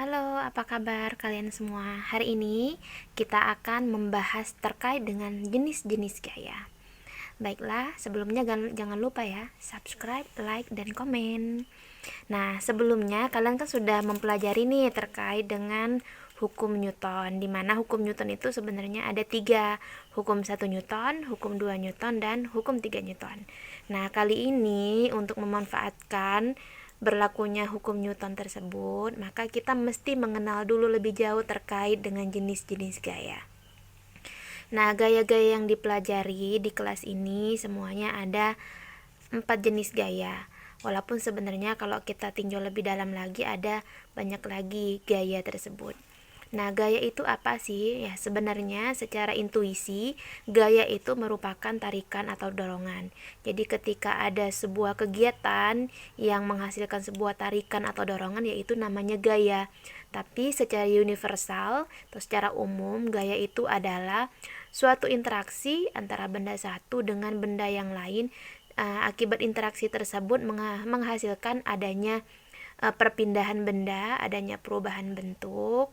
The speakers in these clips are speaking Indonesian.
Halo, apa kabar kalian semua? Hari ini kita akan membahas terkait dengan jenis-jenis gaya. Baiklah, sebelumnya jangan lupa ya, subscribe, like, dan komen. Nah, sebelumnya kalian kan sudah mempelajari nih terkait dengan hukum Newton, di mana hukum Newton itu sebenarnya ada 3, hukum 1 Newton, hukum 2 Newton, dan hukum 3 Newton. Nah, kali ini untuk memanfaatkan berlakunya hukum Newton tersebut, maka kita mesti mengenal dulu lebih jauh terkait dengan jenis-jenis gaya. Nah, gaya-gaya yang dipelajari di kelas ini semuanya ada 4 jenis gaya. Walaupun sebenarnya kalau kita tinjau lebih dalam lagi ada banyak lagi gaya tersebut. Nah, gaya itu apa sih? Ya, sebenarnya secara intuisi, gaya itu merupakan tarikan atau dorongan. Jadi ketika ada sebuah kegiatan yang menghasilkan sebuah tarikan atau dorongan, yaitu namanya gaya. Tapi secara universal atau secara umum, gaya itu adalah suatu interaksi antara benda satu dengan benda yang lain. Akibat interaksi tersebut menghasilkan adanya perpindahan benda, adanya perubahan bentuk.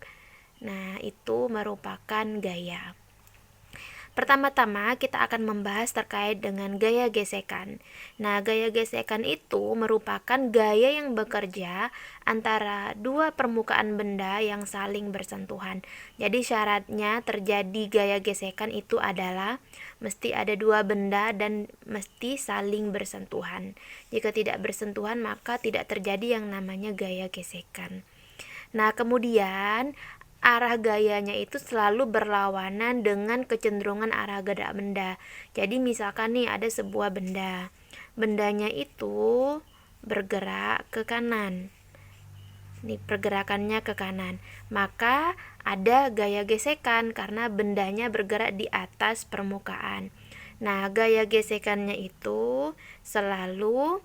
Nah, itu merupakan gaya. Pertama-tama kita akan membahas terkait dengan gaya gesekan. Nah, gaya gesekan itu merupakan gaya yang bekerja antara dua permukaan benda yang saling bersentuhan. Jadi syaratnya terjadi gaya gesekan itu adalah mesti ada dua benda dan mesti saling bersentuhan. Jika tidak bersentuhan maka tidak terjadi yang namanya gaya gesekan. Nah, kemudian arah gayanya itu selalu berlawanan dengan kecenderungan arah gerak benda. Jadi misalkan nih ada sebuah benda. Bendanya itu bergerak ke kanan. Nih pergerakannya ke kanan. Maka ada gaya gesekan karena bendanya bergerak di atas permukaan. Nah, gaya gesekannya itu selalu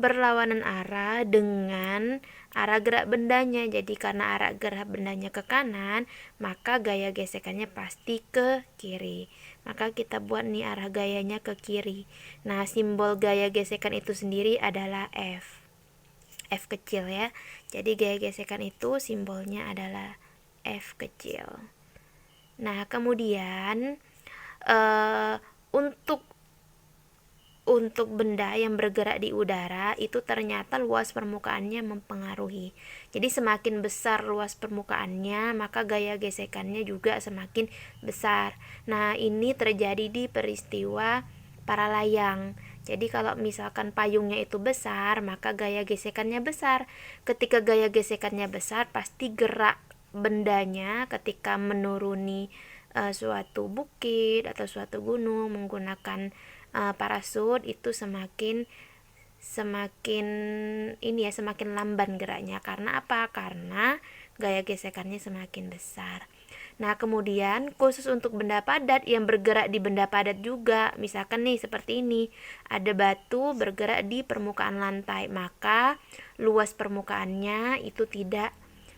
berlawanan arah dengan arah gerak bendanya. Jadi karena arah gerak bendanya ke kanan, maka gaya gesekannya pasti ke kiri. Maka kita buat nih arah gayanya ke kiri. Nah, simbol gaya gesekan itu sendiri adalah F. F kecil ya. Jadi gaya gesekan itu simbolnya adalah F kecil. Nah, kemudian untuk benda yang bergerak di udara itu ternyata luas permukaannya mempengaruhi. Jadi semakin besar luas permukaannya, maka gaya gesekannya juga semakin besar. Nah, ini terjadi di peristiwa para layang. Jadi kalau misalkan payungnya itu besar, maka gaya gesekannya besar. Ketika gaya gesekannya besar, pasti gerak bendanya ketika menuruni suatu bukit atau suatu gunung menggunakan parasut itu semakin semakin lamban geraknya. Karena apa? Karena gaya gesekannya semakin besar. Nah, kemudian khusus untuk benda padat yang bergerak di benda padat juga, misalkan nih seperti ini, ada batu bergerak di permukaan lantai, maka luas permukaannya itu tidak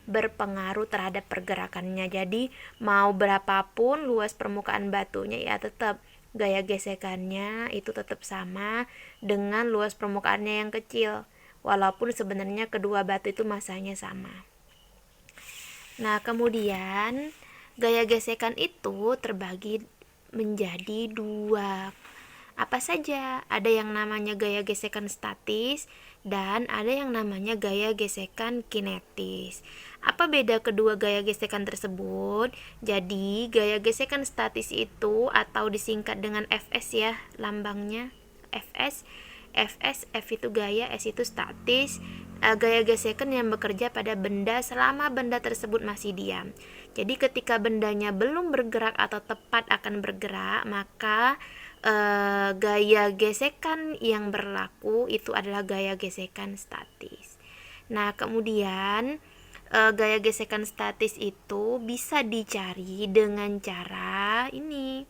berpengaruh terhadap pergerakannya. Jadi mau berapapun luas permukaan batunya ya tetap gaya gesekannya itu tetap sama dengan luas permukaannya yang kecil, walaupun sebenarnya kedua batu itu masanya sama. Nah, kemudian gaya gesekan itu terbagi menjadi dua. Apa saja? Ada yang namanya gaya gesekan statis dan ada yang namanya gaya gesekan kinetis. Apa beda kedua gaya gesekan tersebut? Jadi, gaya gesekan statis itu atau disingkat dengan Fs ya, lambangnya Fs. F itu gaya, S itu statis. Gaya gesekan yang bekerja pada benda selama benda tersebut masih diam. Jadi ketika bendanya belum bergerak atau tepat akan bergerak, maka gaya gesekan yang berlaku itu adalah gaya gesekan statis. Nah, kemudian gaya gesekan statis itu bisa dicari dengan cara ini,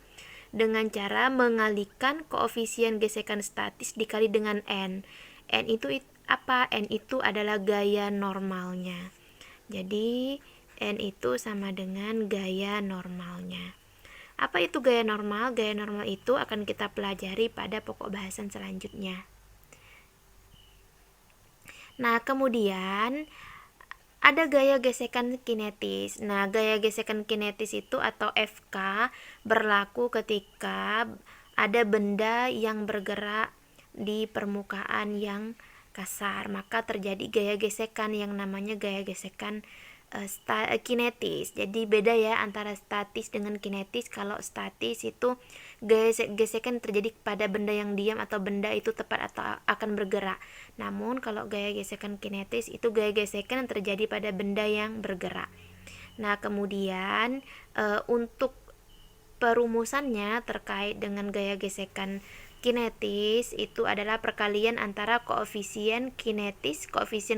dengan cara mengalihkan koefisien gesekan statis dikali dengan N. N itu apa? N itu adalah gaya normalnya. Jadi N itu sama dengan gaya normalnya. Apa itu gaya normal? Gaya normal itu akan kita pelajari pada pokok bahasan selanjutnya. Nah, kemudian Ada gaya gesekan kinetis. Nah, gaya gesekan kinetis itu atau FK berlaku ketika ada benda yang bergerak di permukaan yang kasar, maka terjadi gaya gesekan yang namanya gaya gesekan kinetis. Jadi beda ya antara statis dengan kinetis. Kalau statis itu gaya gesekan terjadi pada benda yang diam atau benda itu tepat atau akan bergerak. Namun kalau gaya gesekan kinetis itu gaya gesekan yang terjadi pada benda yang bergerak. Nah, kemudian untuk perumusannya terkait dengan gaya gesekan kinetis itu adalah perkalian antara koefisien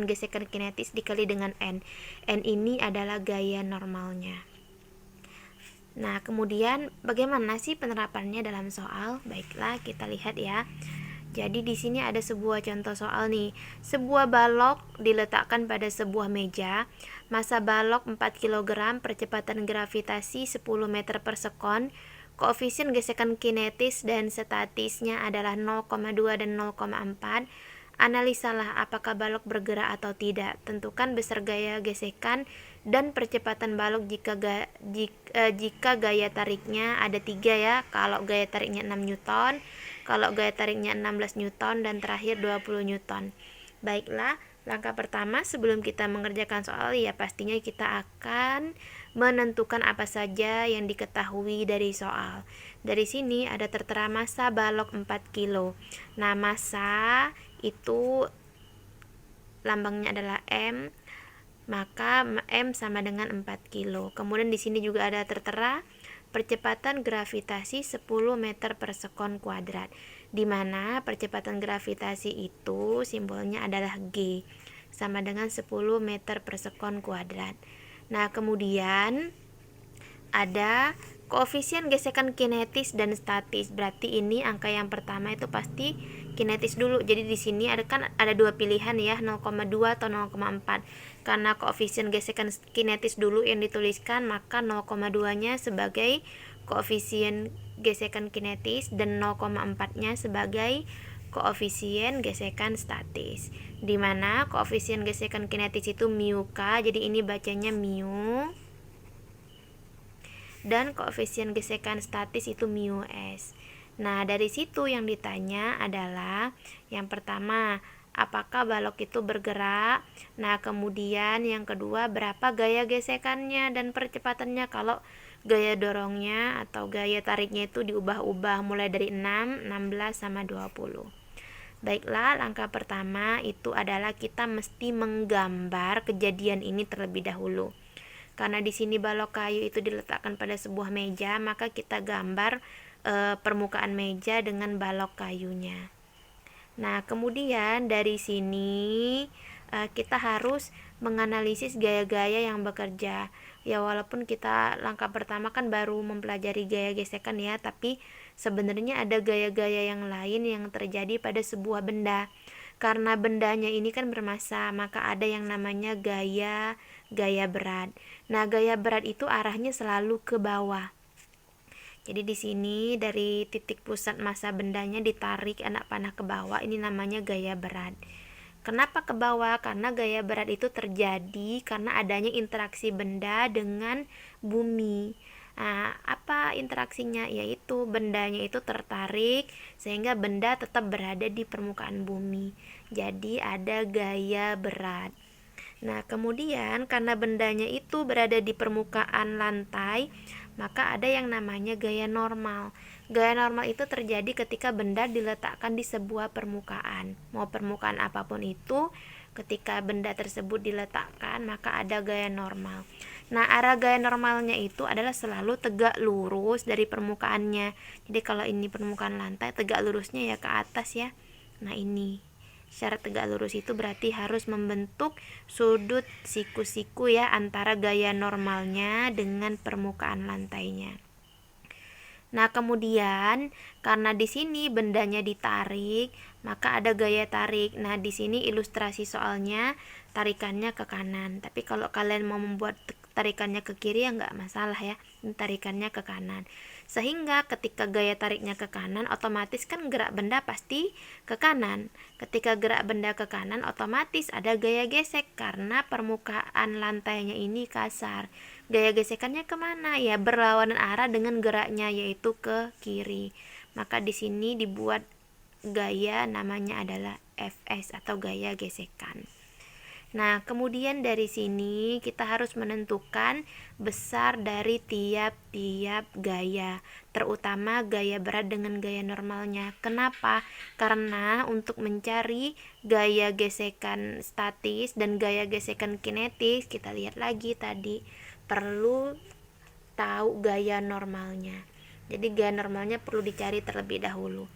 gesekan kinetis dikali dengan N. N ini adalah gaya normalnya. Nah, kemudian bagaimana sih penerapannya dalam soal? Baiklah, kita lihat ya. Jadi di sini ada sebuah contoh soal nih. Sebuah balok diletakkan pada sebuah meja. Massa balok 4 kg, percepatan gravitasi 10 meter per sekon. Koefisien gesekan kinetis dan statisnya adalah 0,2 dan 0,4. Analisalah apakah balok bergerak atau tidak. Tentukan besar gaya gesekan dan percepatan balok jika gaya tariknya ada 3 ya. Kalau gaya tariknya 6 Newton, kalau gaya tariknya 16 Newton, dan terakhir 20 Newton. Baiklah, langkah pertama sebelum kita mengerjakan soal ya pastinya kita akan menentukan apa saja yang diketahui dari soal. Dari sini ada tertera massa balok 4 kilo. Nah, massa itu lambangnya adalah M, maka M sama dengan 4 kilo. Kemudian di sini juga ada tertera percepatan gravitasi 10 meter per sekon kuadrat, di mana percepatan gravitasi itu simbolnya adalah G, sama dengan 10 meter per sekon kuadrat. Nah, kemudian ada koefisien gesekan kinetis dan statis. Berarti ini angka yang pertama itu pasti kinetis dulu. Jadi di sini ada dua pilihan ya, 0,2 atau 0,4. Karena koefisien gesekan kinetis dulu yang dituliskan, maka 0,2-nya sebagai koefisien gesekan kinetis dan 0,4-nya sebagai koefisien gesekan statis. Di mana koefisien gesekan kinetis itu mu K, jadi ini bacanya mu. Dan koefisien gesekan statis itu mu S. Nah, dari situ yang ditanya adalah yang pertama, apakah balok itu bergerak? Nah, kemudian yang kedua, berapa gaya gesekannya dan percepatannya kalau gaya dorongnya atau gaya tariknya itu diubah-ubah mulai dari 6, 16 sama 20. Baiklah, langkah pertama itu adalah kita mesti menggambar kejadian ini terlebih dahulu. Karena di sini balok kayu itu diletakkan pada sebuah meja, maka kita gambar permukaan meja dengan balok kayunya. Nah, kemudian dari sini kita harus menganalisis gaya-gaya yang bekerja. Ya, walaupun kita langkah pertama kan baru mempelajari gaya gesekan ya, tapi sebenarnya ada gaya-gaya yang lain yang terjadi pada sebuah benda. Karena bendanya ini kan bermassa, maka ada yang namanya gaya berat. Nah, gaya berat itu arahnya selalu ke bawah. Jadi di sini dari titik pusat massa bendanya ditarik anak panah ke bawah, ini namanya gaya berat. Kenapa ke bawah? Karena gaya berat itu terjadi karena adanya interaksi benda dengan bumi. Nah, apa interaksinya? Yaitu bendanya itu tertarik sehingga benda tetap berada di permukaan bumi. Jadi ada gaya berat. Nah, kemudian karena bendanya itu berada di permukaan lantai, maka ada yang namanya gaya normal. Gaya normal itu terjadi ketika benda diletakkan di sebuah permukaan. Mau permukaan apapun itu, ketika benda tersebut diletakkan, maka ada gaya normal. Nah, arah gaya normalnya itu adalah selalu tegak lurus dari permukaannya. Jadi kalau ini permukaan lantai, tegak lurusnya ya ke atas ya. Nah, ini syarat tegak lurus itu berarti harus membentuk sudut siku-siku ya antara gaya normalnya dengan permukaan lantainya. Nah, kemudian karena di sini bendanya ditarik, maka ada gaya tarik. Nah, di sini ilustrasi soalnya tarikannya ke kanan. Tapi kalau kalian mau membuat tarikannya ke kiri ya nggak masalah ya. tarikannya ke kanan. Sehingga ketika gaya tariknya ke kanan, otomatis kan gerak benda pasti ke kanan. Ketika gerak benda ke kanan, otomatis ada gaya gesek karena permukaan lantainya ini kasar. Gaya gesekannya kemana? Ya berlawanan arah dengan geraknya, yaitu ke kiri. Maka di sini dibuat gaya namanya adalah Fs atau gaya gesekan. Nah, kemudian dari sini kita harus menentukan besar dari tiap-tiap gaya, terutama gaya berat dengan gaya normalnya. Kenapa? Karena untuk mencari gaya gesekan statis dan gaya gesekan kinetis, kita lihat lagi tadi, perlu tahu gaya normalnya. Jadi gaya normalnya perlu dicari terlebih dahulu.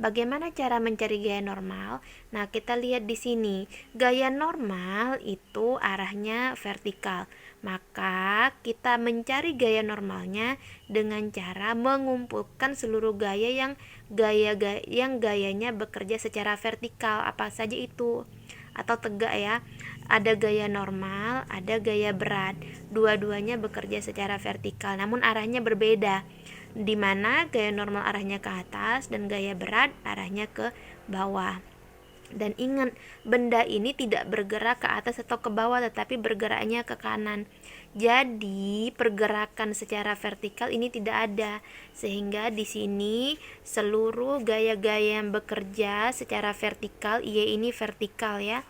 Bagaimana cara mencari gaya normal? Nah, kita lihat di sini. Gaya normal itu arahnya vertikal. Maka kita mencari gaya normalnya dengan cara mengumpulkan seluruh gaya yang gayanya bekerja secara vertikal. Apa saja itu? Atau tegak ya. Ada gaya normal, ada gaya berat. Dua-duanya bekerja secara vertikal, namun arahnya berbeda. Di mana gaya normal arahnya ke atas dan gaya berat arahnya ke bawah. Dan ingat, benda ini tidak bergerak ke atas atau ke bawah, tetapi bergeraknya ke kanan. Jadi pergerakan secara vertikal ini tidak ada, sehingga di sini seluruh gaya-gaya yang bekerja secara vertikal, ini vertikal ya,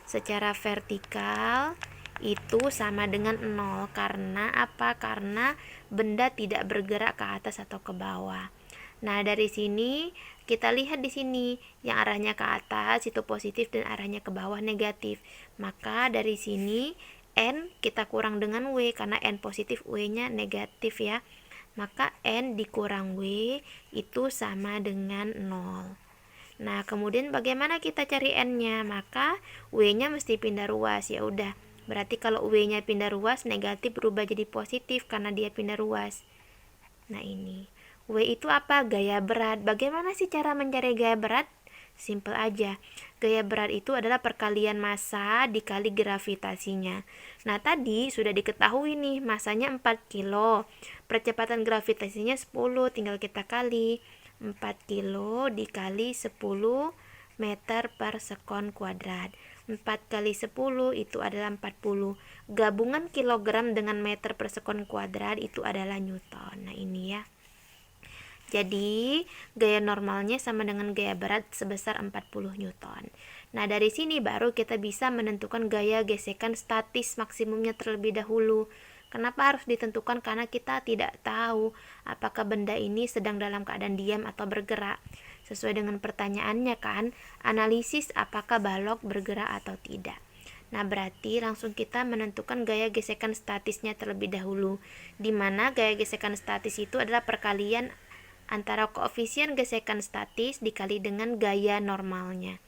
secara vertikal itu sama dengan 0. Karena apa? Karena benda tidak bergerak ke atas atau ke bawah. Nah, dari sini kita lihat di sini yang arahnya ke atas itu positif dan arahnya ke bawah negatif. Maka dari sini N kita kurang dengan W karena N positif, W-nya negatif ya. Maka N dikurang W itu sama dengan 0. Nah, kemudian bagaimana kita cari N-nya? Maka W-nya mesti pindah ruas. Ya udah. Berarti kalau W-nya pindah ruas, negatif berubah jadi positif karena dia pindah ruas. Nah, ini. W itu apa? Gaya berat. Bagaimana sih cara mencari gaya berat? Simple aja. Gaya berat itu adalah perkalian massa dikali gravitasinya. Nah, tadi sudah diketahui nih, massanya 4 kilo. Percepatan gravitasinya 10, tinggal kita kali. 4 kilo dikali 10 meter per sekon kuadrat. 4 kali 10 itu adalah 40. Gabungan kilogram dengan meter per sekon kuadrat itu adalah newton. Nah, ini ya. Jadi, gaya normalnya sama dengan gaya berat sebesar 40 newton. Nah, dari sini baru kita bisa menentukan gaya gesekan statis maksimumnya terlebih dahulu. Kenapa harus ditentukan? Karena kita tidak tahu apakah benda ini sedang dalam keadaan diam atau bergerak. Sesuai dengan pertanyaannya kan, analisis apakah balok bergerak atau tidak. Nah, berarti langsung kita menentukan gaya gesekan statisnya terlebih dahulu, di mana gaya gesekan statis itu adalah perkalian antara koefisien gesekan statis dikali dengan gaya normalnya.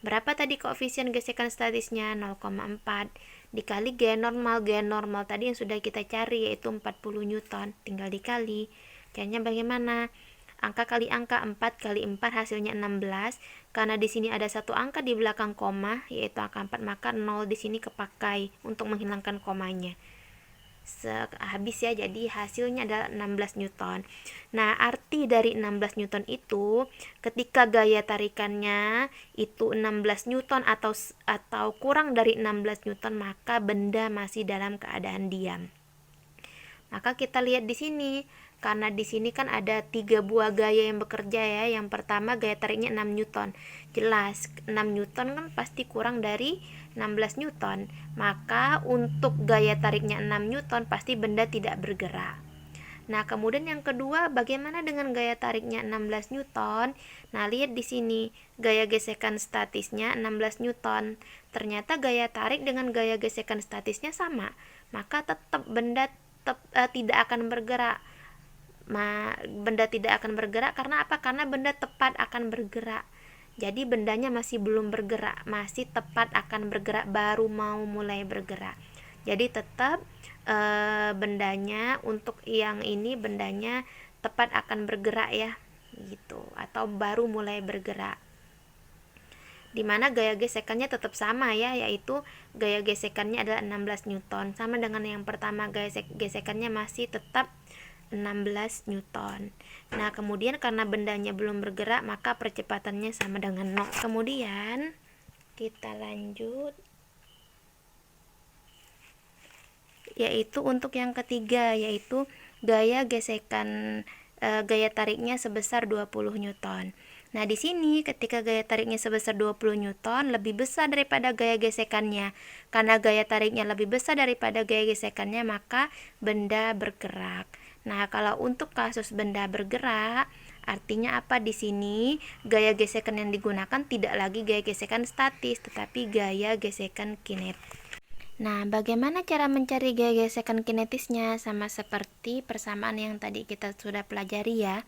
Berapa tadi koefisien gesekan statisnya? 0,4 dikali gaya normal. Gaya normal tadi yang sudah kita cari yaitu 40 newton. Tinggal dikali. Caranya bagaimana? Angka kali angka, 4 kali 4 hasilnya 16. Karena di sini ada satu angka di belakang koma yaitu angka 4, maka 0 di sini kepakai untuk menghilangkan komanya. Habis ya, jadi hasilnya adalah 16 newton. Nah, arti dari 16 newton itu ketika gaya tarikannya itu 16 newton atau kurang dari 16 newton, maka benda masih dalam keadaan diam. Maka kita lihat di sini, karena di sini kan ada 3 buah gaya yang bekerja ya. Yang pertama gaya tariknya 6 newton. Jelas 6 newton kan pasti kurang dari 16 newton. Maka untuk gaya tariknya 6 newton pasti benda tidak bergerak. Nah, kemudian yang kedua, bagaimana dengan gaya tariknya 16 newton? Nah, lihat di sini, gaya gesekan statisnya 16 newton. Ternyata gaya tarik dengan gaya gesekan statisnya sama. Maka tetap benda tidak akan bergerak. Benda tidak akan bergerak karena apa? Karena benda tepat akan bergerak. Jadi bendanya masih belum bergerak, masih tepat akan bergerak, baru mau mulai bergerak. Jadi tetap bendanya untuk yang ini bendanya tepat akan bergerak ya, gitu, atau baru mulai bergerak. Dimana gaya gesekannya tetap sama ya, yaitu gaya gesekannya adalah 16 newton. Sama dengan yang pertama, gaya gesekannya masih tetap 16 Newton. Nah, kemudian karena bendanya belum bergerak, maka percepatannya sama dengan 0. Kemudian kita lanjut, yaitu untuk yang ketiga, yaitu gaya gesekan, gaya tariknya sebesar 20 Newton. Nah, di sini ketika gaya tariknya sebesar 20 Newton lebih besar daripada gaya gesekannya. Karena gaya tariknya lebih besar daripada gaya gesekannya, maka benda bergerak. Nah, kalau untuk kasus benda bergerak, artinya apa di sini? Gaya gesekan yang digunakan tidak lagi gaya gesekan statis, tetapi gaya gesekan kinetis. Nah, bagaimana cara mencari gaya gesekan kinetisnya? Sama seperti persamaan yang tadi kita sudah pelajari ya,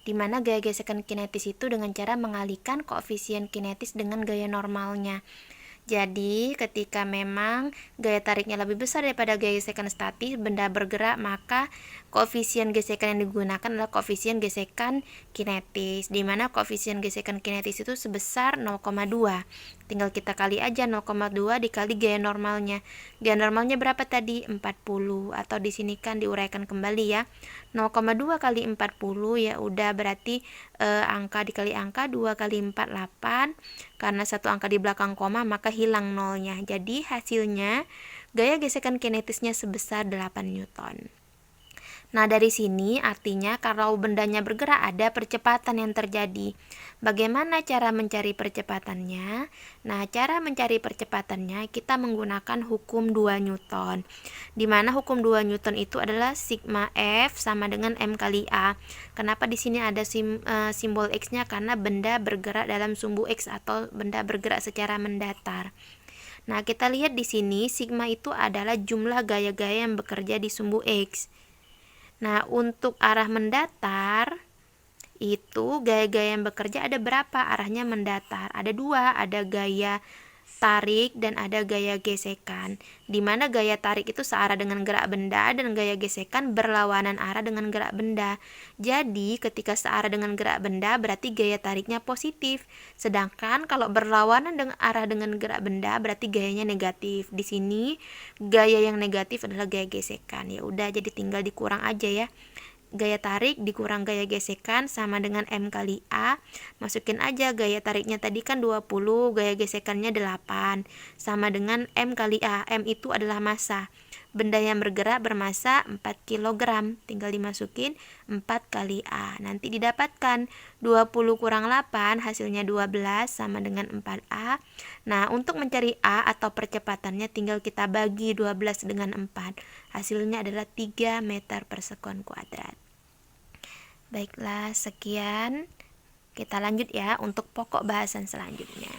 dimana gaya gesekan kinetis itu dengan cara mengalihkan koefisien kinetis dengan gaya normalnya. Jadi, ketika memang gaya tariknya lebih besar daripada gaya gesekan statis, benda bergerak, maka koefisien gesekan yang digunakan adalah koefisien gesekan kinetis, di mana koefisien gesekan kinetis itu sebesar 0,2. Tinggal kita kali aja 0,2 dikali gaya normalnya. Gaya normalnya berapa tadi? 40, atau di sini kan diuraikan kembali ya. 0,2 kali 40 ya udah berarti angka dikali angka 2 kali 4 8. Karena satu angka di belakang koma maka hilang nolnya. Jadi hasilnya gaya gesekan kinetisnya sebesar 8 Newton. Nah, dari sini artinya kalau bendanya bergerak ada percepatan yang terjadi. Bagaimana cara mencari percepatannya? Nah, cara mencari percepatannya kita menggunakan hukum 2 Newton. Di mana hukum 2 Newton itu adalah sigma F sama dengan M kali A. Kenapa di sini ada simbol X-nya? Karena benda bergerak dalam sumbu X atau benda bergerak secara mendatar. Nah, kita lihat di sini sigma itu adalah jumlah gaya-gaya yang bekerja di sumbu X. Nah, untuk arah mendatar itu gaya-gaya yang bekerja ada berapa? Arahnya mendatar. Ada dua, ada gaya tarik dan ada gaya gesekan. Di mana gaya tarik itu searah dengan gerak benda dan gaya gesekan berlawanan arah dengan gerak benda. Jadi, ketika searah dengan gerak benda berarti gaya tariknya positif. Sedangkan kalau berlawanan dengan arah dengan gerak benda berarti gayanya negatif. Di sini gaya yang negatif adalah gaya gesekan. Ya udah, jadi tinggal dikurang aja ya. Gaya tarik dikurang gaya gesekan sama dengan M kali A. Masukin aja gaya tariknya tadi kan 20, gaya gesekannya 8. Sama dengan M kali A. M itu adalah massa. Benda yang bergerak bermassa 4 kg. Tinggal dimasukin 4 kali A. Nanti didapatkan 20 kurang 8 hasilnya 12 sama dengan 4A. Nah, untuk mencari A atau percepatannya tinggal kita bagi 12 dengan 4. Hasilnya adalah 3 meter per sekon kuadrat. Baiklah, sekian. Kita lanjut ya untuk pokok bahasan selanjutnya.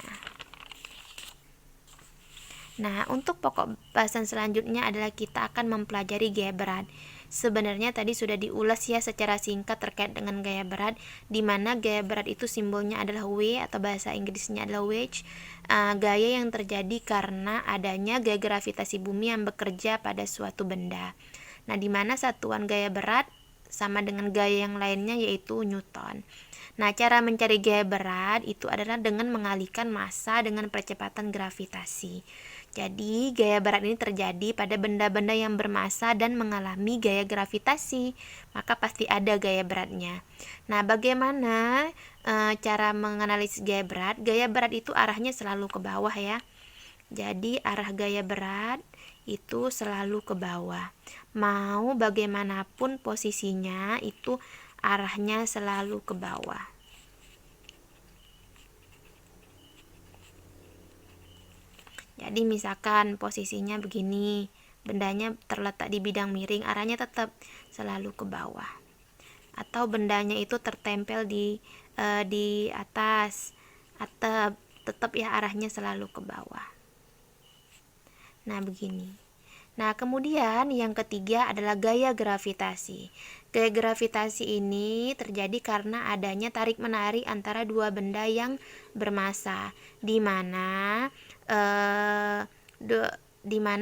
Nah, untuk pokok bahasan selanjutnya adalah kita akan mempelajari gaya berat. Sebenarnya tadi sudah diulas ya secara singkat terkait dengan gaya berat, di mana gaya berat itu simbolnya adalah W atau bahasa Inggrisnya adalah wedge. Gaya yang terjadi karena adanya gaya gravitasi bumi yang bekerja pada suatu benda. Nah, di mana satuan gaya berat sama dengan gaya yang lainnya yaitu Newton. Nah, cara mencari gaya berat itu adalah dengan mengalihkan massa dengan percepatan gravitasi. Jadi, gaya berat ini terjadi pada benda-benda yang bermassa dan mengalami gaya gravitasi, maka pasti ada gaya beratnya. Nah, bagaimana cara menganalisis gaya berat? Gaya berat itu arahnya selalu ke bawah ya. Jadi, arah gaya berat itu selalu ke bawah. Mau bagaimanapun posisinya itu arahnya selalu ke bawah. Jadi misalkan posisinya begini, bendanya terletak di bidang miring, arahnya tetap selalu ke bawah. Atau bendanya itu tertempel di atas atap, tetap ya arahnya selalu ke bawah. Nah, begini. Nah, kemudian yang ketiga adalah gaya gravitasi. Gaya gravitasi ini terjadi karena adanya tarik-menarik antara dua benda yang bermassa, di mana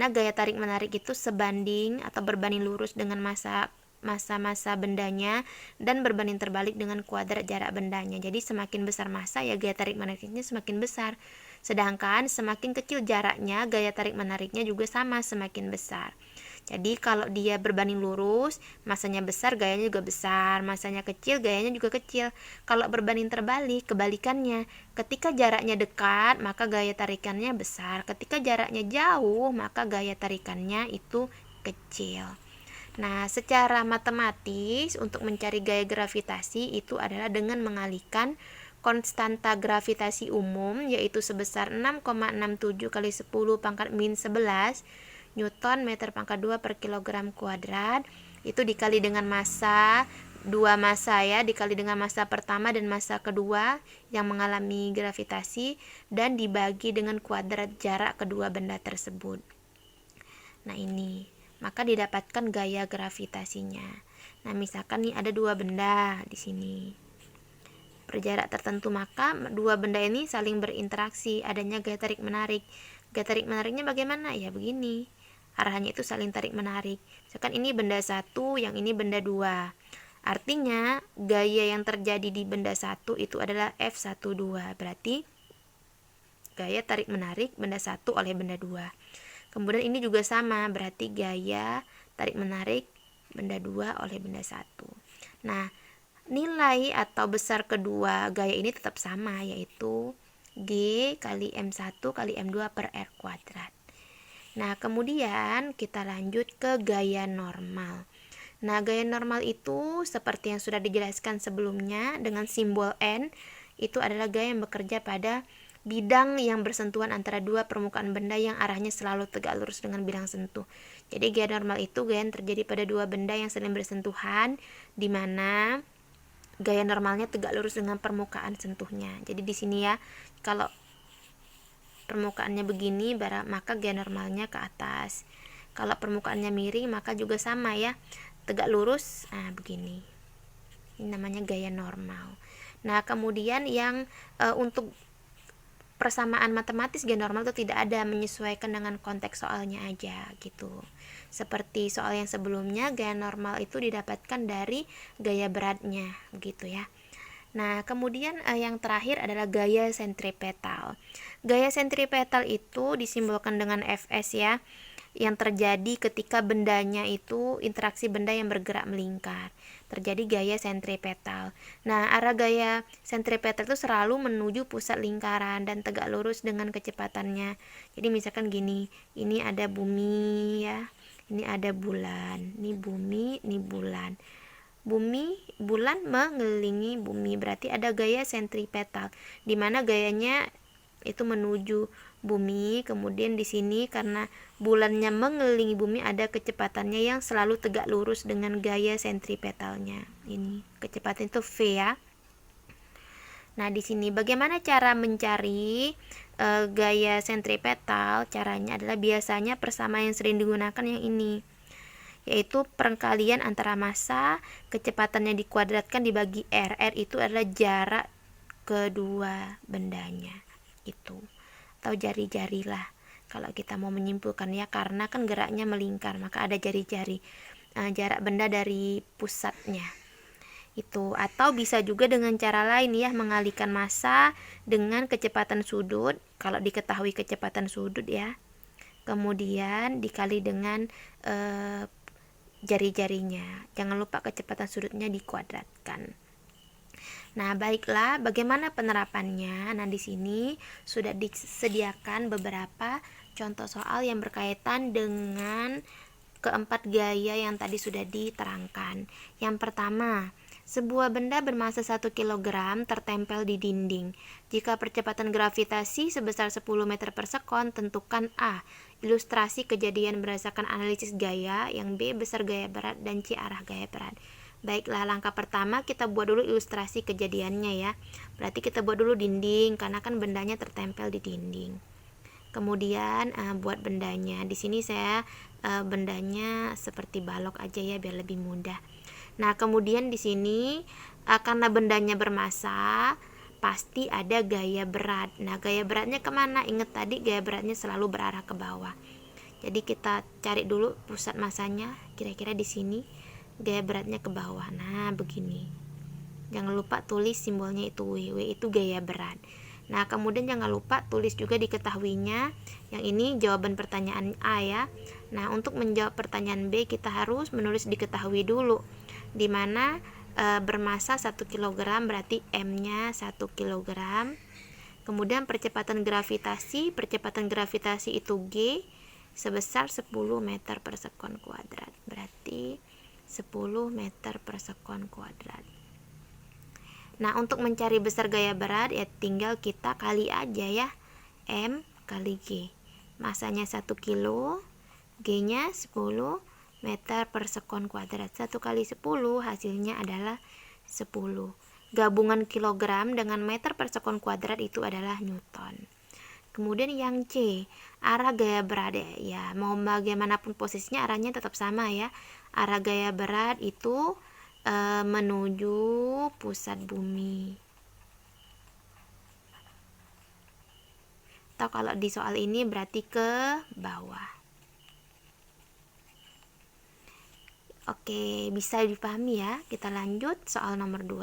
gaya tarik-menarik itu sebanding atau berbanding lurus dengan massa bendanya dan berbanding terbalik dengan kuadrat jarak bendanya. Jadi semakin besar massa ya gaya tarik-menariknya semakin besar. Sedangkan semakin kecil jaraknya, gaya tarik-menariknya juga sama, semakin besar. Jadi kalau dia berbanding lurus, masanya besar, gayanya juga besar, masanya kecil, gayanya juga kecil. Kalau berbanding terbalik, kebalikannya. Ketika jaraknya dekat, maka gaya tarikannya besar. Ketika jaraknya jauh, maka gaya tarikannya itu kecil. Nah, secara matematis untuk mencari gaya gravitasi itu adalah dengan mengalihkan konstanta gravitasi umum yaitu sebesar 6,67 kali 10 pangkat min 11 Newton meter pangkat 2 per kilogram kuadrat, itu dikali dengan massa, dua massa ya, dikali dengan massa pertama dan massa kedua yang mengalami gravitasi, dan dibagi dengan kuadrat jarak kedua benda tersebut. Nah ini, maka didapatkan gaya gravitasinya. Nah misalkan nih ada dua benda di sini berjarak tertentu, maka dua benda ini saling berinteraksi, adanya gaya tarik menarik. Gaya tarik menariknya bagaimana? Ya begini, arahnya itu saling tarik menarik. Misalkan ini benda satu, yang ini benda dua. Artinya gaya yang terjadi di benda satu itu adalah F12. Berarti gaya tarik menarik benda satu oleh benda dua. Kemudian ini juga sama, berarti gaya tarik menarik benda dua oleh benda satu. Nah, nilai atau besar kedua gaya ini tetap sama, yaitu G kali M1 kali M2 per R kuadrat. Nah, kemudian kita lanjut ke gaya normal. Nah, gaya normal itu seperti yang sudah dijelaskan sebelumnya dengan simbol N, itu adalah gaya yang bekerja pada bidang yang bersentuhan antara dua permukaan benda yang arahnya selalu tegak lurus dengan bidang sentuh. Jadi gaya normal itu gaya yang terjadi pada dua benda yang saling bersentuhan, di mana gaya normalnya tegak lurus dengan permukaan sentuhnya. Jadi di sini ya, kalau permukaannya begini, maka gaya normalnya ke atas. Kalau permukaannya miring, maka juga sama ya, tegak lurus. Nah, begini. Ini namanya gaya normal. Nah, kemudian yang untuk persamaan matematis gaya normal itu tidak ada, menyesuaikan dengan konteks soalnya aja gitu. Seperti soal yang sebelumnya, gaya normal itu didapatkan dari gaya beratnya gitu ya. Nah, kemudian yang terakhir adalah gaya sentripetal. Gaya sentripetal itu disimbolkan dengan Fs ya, yang terjadi ketika bendanya itu interaksi benda yang bergerak melingkar. Terjadi gaya sentripetal. Nah, arah gaya sentripetal itu selalu menuju pusat lingkaran dan tegak lurus dengan kecepatannya. Jadi misalkan gini, ini ada bumi ya, ini ada bulan, ini bumi, ini bulan. Bumi, bulan mengelilingi bumi, berarti ada gaya sentripetal, di mana gayanya itu menuju bumi. Kemudian di sini karena bulannya mengelilingi bumi, ada kecepatannya yang selalu tegak lurus dengan gaya sentripetalnya. Ini kecepatan itu V ya. Nah, di sini bagaimana cara mencari gaya sentripetal? Caranya adalah biasanya persamaan yang sering digunakan yang ini, yaitu perkalian antara massa, kecepatannya dikuadratkan dibagi R. R itu adalah jarak kedua bendanya itu, atau jari-jari lah kalau kita mau menyimpulkan ya, karena kan geraknya melingkar, maka ada jari-jari jarak benda dari pusatnya itu. Atau bisa juga dengan cara lain ya, mengalihkan massa dengan kecepatan sudut, kalau diketahui kecepatan sudut ya, kemudian dikali dengan jari-jarinya. Jangan lupa kecepatan sudutnya dikuadratkan. Nah, baiklah, bagaimana penerapannya? Nah, di sini sudah disediakan beberapa contoh soal yang berkaitan dengan keempat gaya yang tadi sudah diterangkan. Yang pertama, sebuah benda bermassa 1 kg tertempel di dinding. Jika percepatan gravitasi sebesar 10 meter per sekon, tentukan A. Ilustrasi kejadian berdasarkan analisis gaya, yang B. Besar gaya berat, dan C. Arah gaya berat. Baiklah, langkah pertama kita buat dulu ilustrasi kejadiannya ya. Berarti kita buat dulu dinding, karena kan bendanya tertempel di dinding. Kemudian buat bendanya. Di sini saya bendanya seperti balok aja ya, biar lebih mudah. Nah, kemudian di sini karena bendanya bermassa, pasti ada gaya berat. Nah, gaya beratnya kemana? Ingat tadi gaya beratnya selalu berarah ke bawah. Jadi kita cari dulu pusat massanya, kira-kira di sini. Gaya beratnya ke bawah. Nah, begini. Jangan lupa tulis simbolnya itu W. W itu gaya berat. Nah, kemudian jangan lupa tulis juga diketahuinya. Yang ini jawaban pertanyaan A ya. Nah, untuk menjawab pertanyaan B kita harus menulis diketahui dulu, dimana bermasa 1 kg berarti M-nya 1 kg. Kemudian percepatan gravitasi itu G sebesar 10 meter per sekon kuadrat. Berarti 10 meter per sekon kuadrat. Nah, untuk mencari besar gaya berat ya tinggal kita kali aja ya. M kali G. Masanya 1 kilo, G-nya 10 meter per sekon kuadrat. 1 kali 10 hasilnya adalah 10. Gabungan kilogram dengan meter per sekon kuadrat itu adalah Newton. Kemudian yang C, arah gaya berat ya, mau bagaimanapun posisinya arahnya tetap sama ya. Arah gaya berat itu menuju pusat bumi. Atau kalau di soal ini berarti ke bawah. Oke, bisa dipahami ya. Kita lanjut soal nomor 2.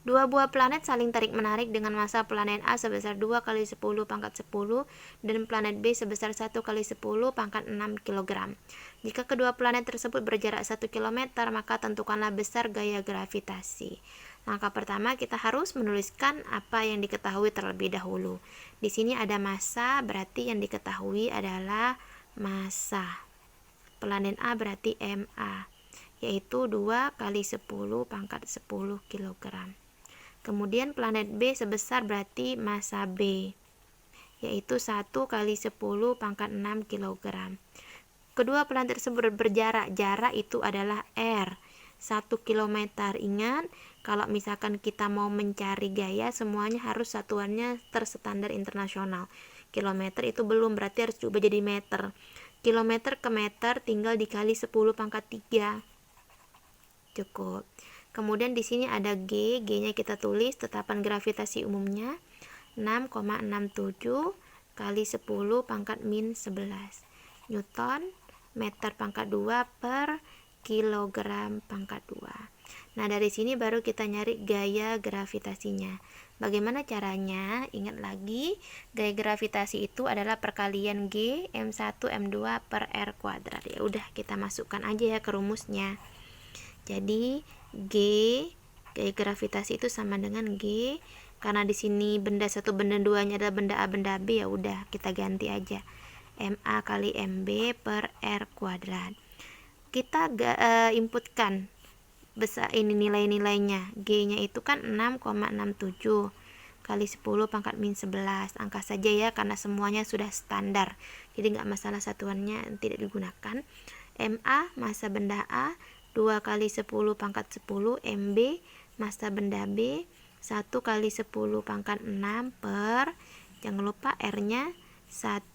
Dua buah planet saling tarik-menarik dengan massa planet A sebesar 2 kali 10 pangkat 10 dan planet B sebesar 1 kali 10 pangkat 6 kg. Jika kedua planet tersebut berjarak 1 km, maka tentukanlah besar gaya gravitasi. Langkah pertama kita harus menuliskan apa yang diketahui terlebih dahulu. Di sini ada massa, berarti yang diketahui adalah massa. Planet A berarti MA, yaitu 2 kali 10 pangkat 10 kg. Kemudian planet B sebesar berarti massa B, yaitu 1 kali 10 pangkat 6 kg. Kedua planet tersebut berjarak, jarak itu adalah R, 1 km. Ingat, kalau misalkan kita mau mencari gaya, semuanya harus satuannya terstandar internasional. Kilometer itu belum, berarti harus coba jadi meter. Kilometer ke meter tinggal dikali 10 pangkat 3. Cukup. Kemudian di sini ada G, G-nya kita tulis tetapan gravitasi umumnya 6,67 kali 10 pangkat min 11 Newton meter pangkat 2 per kilogram pangkat 2. Nah, dari sini baru kita nyari gaya gravitasinya. Bagaimana caranya? Ingat lagi, gaya gravitasi itu adalah perkalian G M1 M2 per R kuadrat. Ya udah, kita masukkan aja ya ke rumusnya. Jadi G, gaya gravitasi itu sama dengan G, karena di sini benda 1 benda 2 nya adalah benda A benda B, ya udah kita ganti aja MA kali MB per R kuadrat. Kita inputkan besar ini nilai-nilainya. G-nya itu kan 6,67 kali 10 pangkat min 11. Angka saja ya karena semuanya sudah standar. Jadi nggak masalah satuannya tidak digunakan. MA massa benda A 2 kali 10 pangkat 10, MB massa benda B 1 kali 10 pangkat 6 per, jangan lupa R-nya 1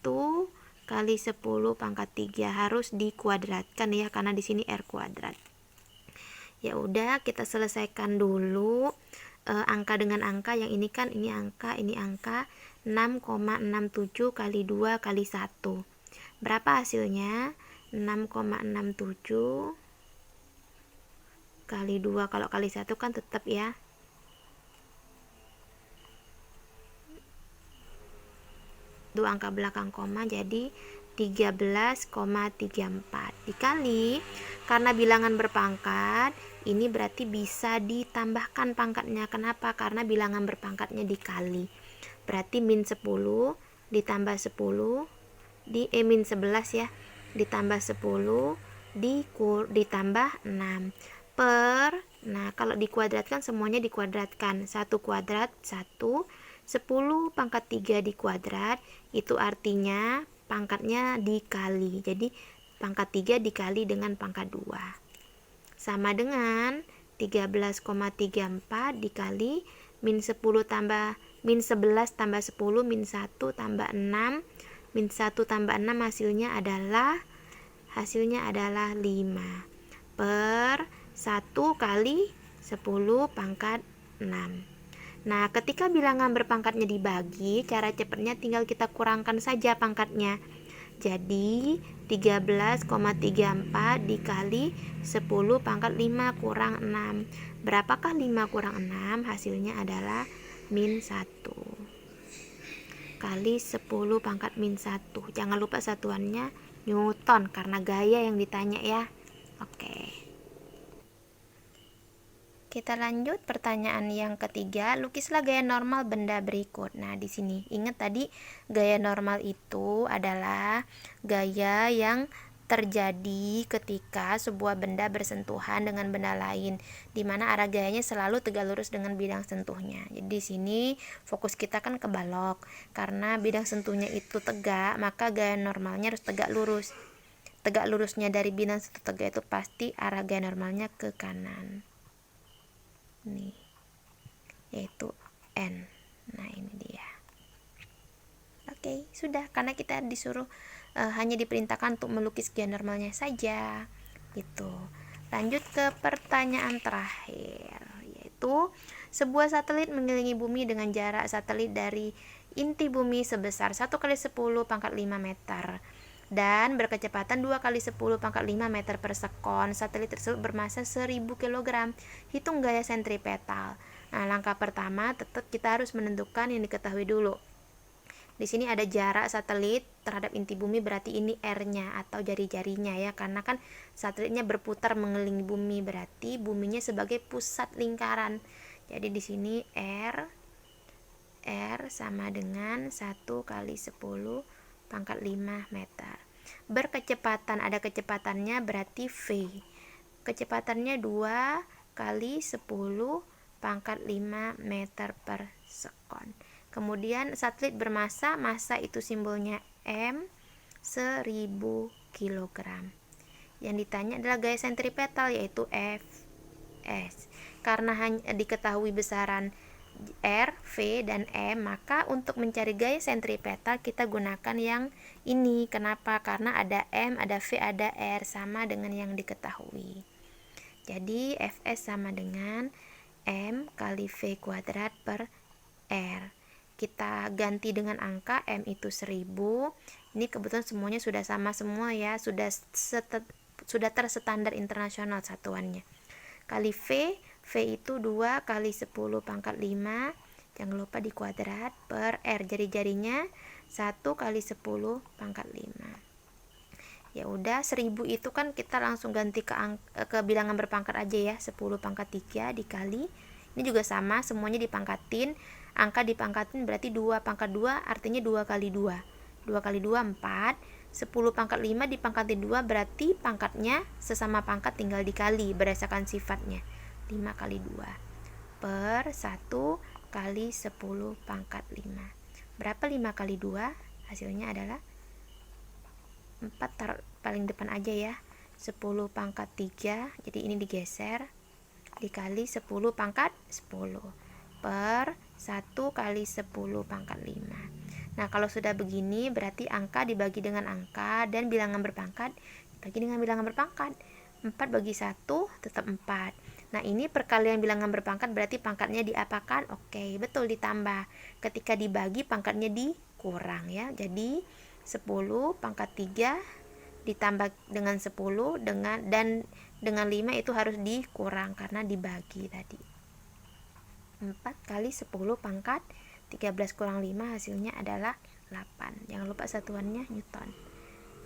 kali 10 pangkat 3, harus dikuadratkan ya karena di sini R kuadrat. Ya udah, kita selesaikan dulu angka dengan angka. Yang ini kan ini angka 6,67 kali 2 kali 1. Berapa hasilnya? 6,67 kali 2, kalau kali 1 kan tetap ya. Dua angka belakang koma jadi 13,34 dikali, karena bilangan berpangkat ini berarti bisa ditambahkan pangkatnya. Kenapa? Karena bilangan berpangkatnya dikali. Berarti min 10 ditambah 10 min 11 ya, ditambah 10 ditambah 6 per, nah kalau dikuadratkan semuanya dikuadratkan, 1 kuadrat 1, 10 pangkat 3 dikuadrat, itu artinya pangkatnya dikali, jadi pangkat 3 dikali dengan pangkat 2 sama dengan 13,34 dikali min 10 tambah min 11 tambah 10 min 1 tambah 6 min 1 tambah 6 hasilnya adalah 5 per 1 kali 10 pangkat 6. Nah, ketika bilangan berpangkatnya dibagi, cara cepatnya tinggal kita kurangkan saja pangkatnya. Jadi 13,34 dikali 10 pangkat 5 kurang 6. Berapakah 5 kurang 6? Hasilnya adalah min 1. kali 10 pangkat min 1. Jangan lupa satuannya Newton karena gaya yang ditanya ya. Oke. Kita lanjut pertanyaan yang ketiga, lukislah gaya normal benda berikut. Nah, di sini ingat tadi gaya normal itu adalah gaya yang terjadi ketika sebuah benda bersentuhan dengan benda lain, di mana arah gayanya selalu tegak lurus dengan bidang sentuhnya. Jadi di sini fokus kita kan ke balok. Karena bidang sentuhnya itu tegak, maka gaya normalnya harus tegak lurus. Tegak lurusnya dari bidang sentuh tegak itu pasti arah gaya normalnya ke kanan. Nih, yaitu N. Nah, ini dia. Oke, sudah, karena kita disuruh hanya diperintahkan untuk melukis gaya normalnya saja gitu. Lanjut ke pertanyaan terakhir, yaitu sebuah satelit mengelilingi bumi dengan jarak satelit dari inti bumi sebesar 1 kali 10 pangkat 5 meter dan berkecepatan 2 kali 10 pangkat 5 meter per sekon. Satelit tersebut bermassa 1000 kg. Hitung gaya sentripetal. Nah, langkah pertama tetap kita harus menentukan yang diketahui dulu. Di sini ada jarak satelit terhadap inti bumi, berarti ini R-nya atau jari-jarinya ya, karena kan satelitnya berputar mengelilingi bumi, berarti buminya sebagai pusat lingkaran. Jadi di sini R sama dengan 1 kali 10 pangkat 5 meter. Berkecepatan, ada kecepatannya berarti V. Kecepatannya 2 kali 10 pangkat 5 meter per sekon. Kemudian satelit bermassa, massa itu simbolnya M, 1000 kg. Yang ditanya adalah gaya sentripetal, yaitu Fs. Karena hanya diketahui besaran R, V, dan M, maka untuk mencari gaya sentripetal kita gunakan yang ini. Kenapa? Karena ada M, ada V, ada R, sama dengan yang diketahui. Jadi Fs sama dengan M kali V kuadrat per R. Kita ganti dengan angka, M itu 1000. Ini kebetulan semuanya sudah sama semua ya, sudah terstandar internasional satuannya. Kali V itu 2 kali 10 pangkat 5, jangan lupa di kuadrat, per R, jari-jarinya 1 kali 10 pangkat 5. Ya udah, 1000 itu kan kita langsung ganti ke bilangan berpangkat aja ya, 10 pangkat 3 dikali, ini juga sama, semuanya dipangkatin, angka dipangkatin berarti 2 pangkat 2 artinya 2 kali 2, 2 kali 2 4, 10 pangkat 5 dipangkatin 2 berarti pangkatnya sesama pangkat tinggal dikali berdasarkan sifatnya, 5 kali 2 per 1 kali 10 pangkat 5. Berapa 5 kali 2? Hasilnya adalah 4, taruh paling depan aja ya, 10 pangkat 3, jadi ini digeser, dikali 10 pangkat 10 per 1 kali 10 pangkat 5. Nah, kalau sudah begini berarti angka dibagi dengan angka dan bilangan berpangkat dibagi dengan bilangan berpangkat. 4 bagi 1 tetap 4. Nah, ini perkalian bilangan berpangkat berarti pangkatnya diapakan? Oke, betul, ditambah. Ketika dibagi pangkatnya dikurang ya. Jadi 10 pangkat 3 ditambah dengan 10 dan dengan 5 itu harus dikurang karena dibagi tadi. 4 kali 10 pangkat 13 kurang 5 hasilnya adalah 8. Jangan lupa satuannya Newton.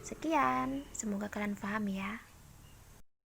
Sekian, semoga kalian paham ya.